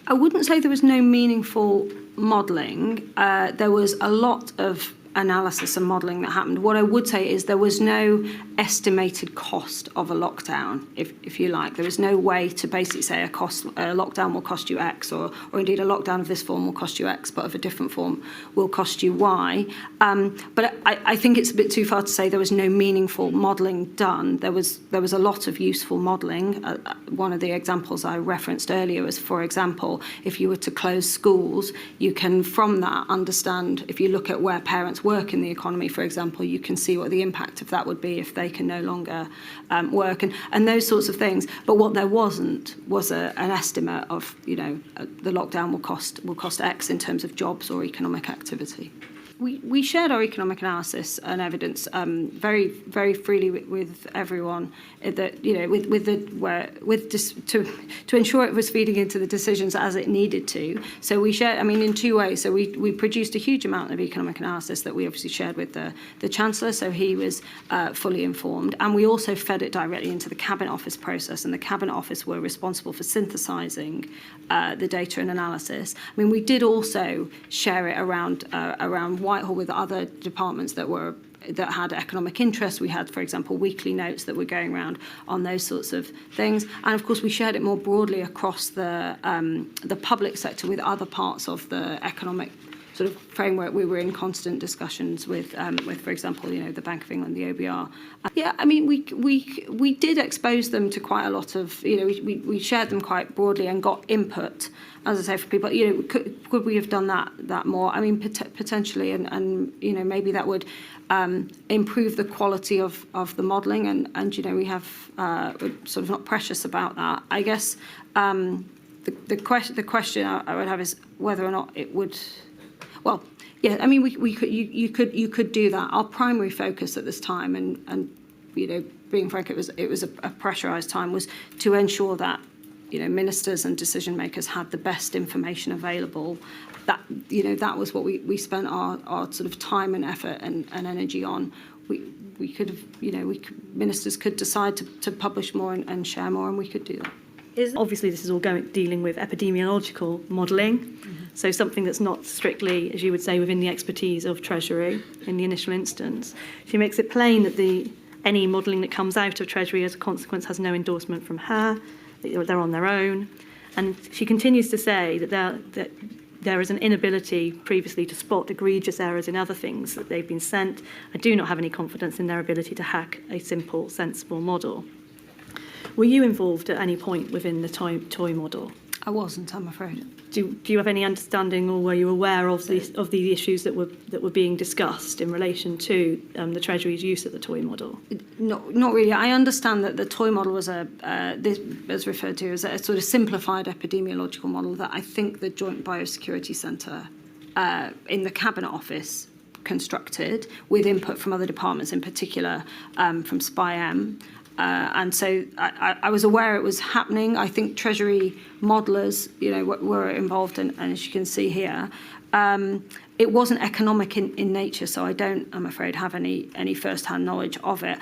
I wouldn't say there was no meaningful modelling. There was a lot of analysis and modelling that happened. What I would say is there was no estimated cost of a lockdown, if you like. There was no way to basically say a lockdown will cost you X, or indeed a lockdown of this form will cost you X, but of a different form will cost you Y. But I think it's a bit too far to say there was no meaningful modelling done. There was a lot of useful modelling. One of the examples I referenced earlier was, for example, if you were to close schools, you can from that understand, if you look at where parents work in the economy, for example, you can see what the impact of that would be if they can no longer work, and those sorts of things. But what there wasn't was an estimate of, the lockdown will cost X in terms of jobs or economic activity. We shared our economic analysis and evidence very, very freely with everyone. That to ensure it was feeding into the decisions as it needed to. So we shared, in two ways. So we produced a huge amount of economic analysis that we obviously shared with the Chancellor, so he was fully informed, and we also fed it directly into the Cabinet Office process, and the Cabinet Office were responsible for synthesising the data and analysis. We did also share it around Whitehall with other departments that had economic interest. We had, for example, weekly notes that were going around on those sorts of things, and of course we shared it more broadly across the public sector with other parts of the economic sort of framework. We were in constant discussions with, for example, the Bank of England, the OBR. We did expose them to quite a lot of, we shared them quite broadly and got input, as I say, from people. Could we have done that more? Potentially, and maybe that would improve the quality of the modelling, and we have sort of not precious about that. I guess the question I would have is whether or not it would. Well, yeah, you could do that. Our primary focus at this time, and being frank, it was a pressurised time, was to ensure that ministers and decision makers had the best information available. That was what we spent our sort of time and effort and energy on. We could have, ministers could decide to publish more and share more, and we could do that. Obviously, this is all dealing with epidemiological modelling, so something that's not strictly, as you would say, within the expertise of Treasury in the initial instance. She makes it plain that any modelling that comes out of Treasury as a consequence has no endorsement from her, that they're on their own. And she continues to say that there is an inability previously to spot egregious errors in other things that they've been sent. I do not have any confidence in their ability to hack a simple, sensible model. Were you involved at any point within the toy model? I wasn't, I'm afraid. Do you have any understanding, or were you aware of the issues that were being discussed in relation to the Treasury's use of the toy model? Not really. I understand that the toy model was this was referred to as a sort of simplified epidemiological model that I think the Joint Biosecurity Centre in the Cabinet Office constructed with input from other departments, in particular from SPI-M. And so I was aware it was happening. I think Treasury modellers, were involved, and as you can see here, it wasn't economic in nature, so I don't, I'm afraid, have any first-hand knowledge of it.